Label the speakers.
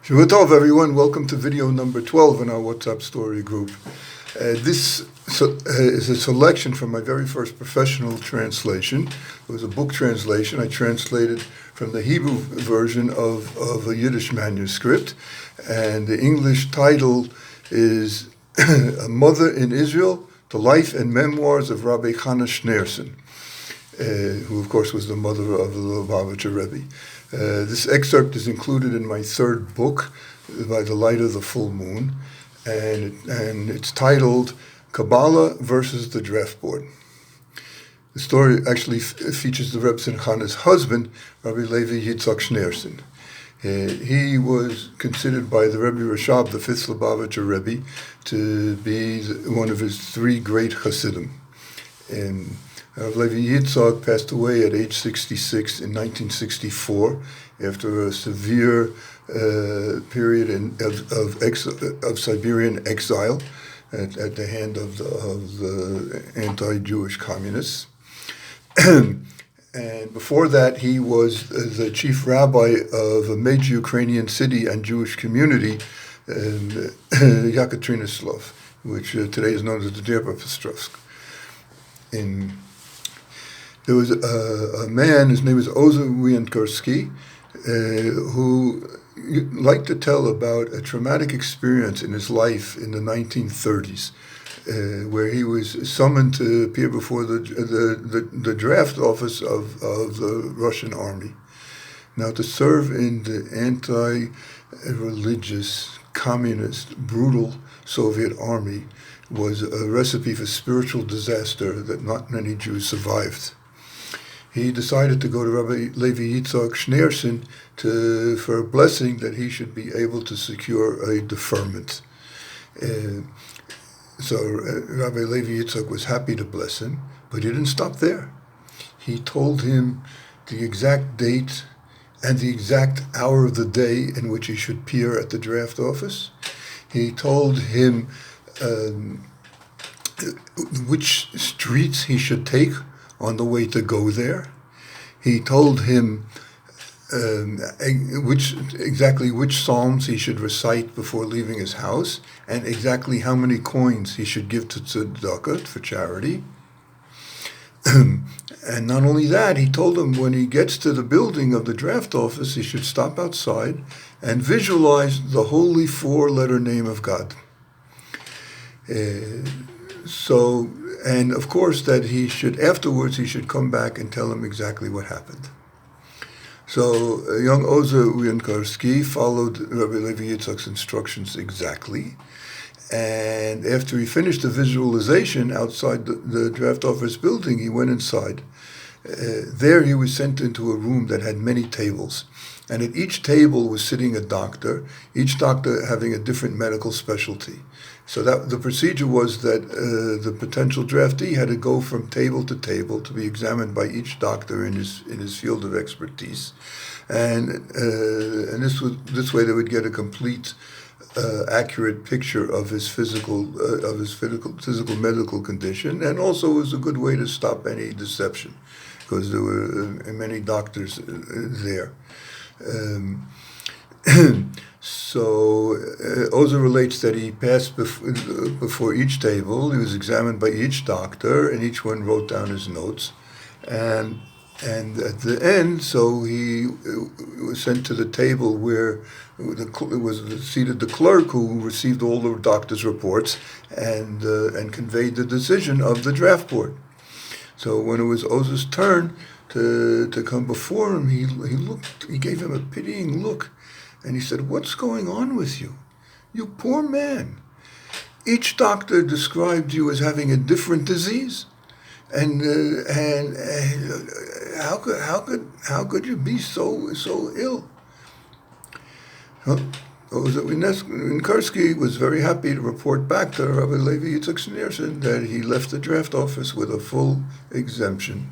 Speaker 1: Shavua Tov, everyone. Welcome to video number 12 in our WhatsApp story group. This is a selection from my very first professional translation. It was a book translation. I translated from the Hebrew version of a Yiddish manuscript. And the English title is A Mother in Israel, The Life and Memoirs of Rabbi Hannah Schneerson, who of course was the mother of the Lubavitcher Rebbe. This excerpt is included in my third book, By the Light of the Full Moon, and it's titled Kabbalah versus the Draft Board. The story actually features the Rebbe's and Hannah's husband, Rabbi Levi Yitzhak Schneerson. He was considered by the Rebbe Rashab, the fifth Lubavitcher Rebbe, to be one of his three great Hasidim. Levi Yitzhak passed away at age 66 in 1964 after a severe period of Siberian exile at the hand of the anti-Jewish communists. And before that, he was the chief rabbi of a major Ukrainian city and Jewish community, Yekaterinoslav, which today is known as the Dniepro-petrovsk. There was a man, his name was Lubavitcher who liked to tell about a traumatic experience in his life in the 1930s, where he was summoned to appear before the draft office of the Russian army. Now, to serve in the anti-religious, communist, brutal Soviet army was a recipe for spiritual disaster that not many Jews survived. He decided to go to Rabbi Levi Yitzhak Schneerson for a blessing that he should be able to secure a deferment. So Rabbi Levi Yitzhak was happy to bless him, but he didn't stop there. He told him the exact date and the exact hour of the day in which he should appear at the draft office. He told him which streets he should take on the way to go there. He told him which psalms he should recite before leaving his house, and exactly how many coins he should give to tzedakah, for charity. And not only that, he told him when he gets to the building of the draft office, he should stop outside and visualize the holy four-letter name of God. And of course that afterwards he should come back and tell him exactly what happened. So young Lubavitcher followed Rabbi Levi Yitzhak's instructions exactly. And after he finished the visualization outside the draft office building, he went inside. There he was sent into a room that had many tables. And at each table was sitting a doctor, each doctor having a different medical specialty. So that the procedure was that the potential draftee had to go from table to table to be examined by each doctor in his field of expertise, and this way they would get a complete, accurate picture of his physical medical condition, and also was a good way to stop any deception, because there were many doctors there. So Ozer relates that he passed before each table. He was examined by each doctor, and each one wrote down his notes. And at the end, so he was sent to the table where was seated the clerk who received all the doctor's reports and conveyed the decision of the draft board. So when it was Ozer's turn to come before him, he gave him a pitying look. And he said, "What's going on with you? You poor man. Each doctor described you as having a different disease, and how could you be so ill?" Lubavitcher was very happy to report back to Rabbi Levi Yitzhak Schneerson that he left the draft office with a full exemption.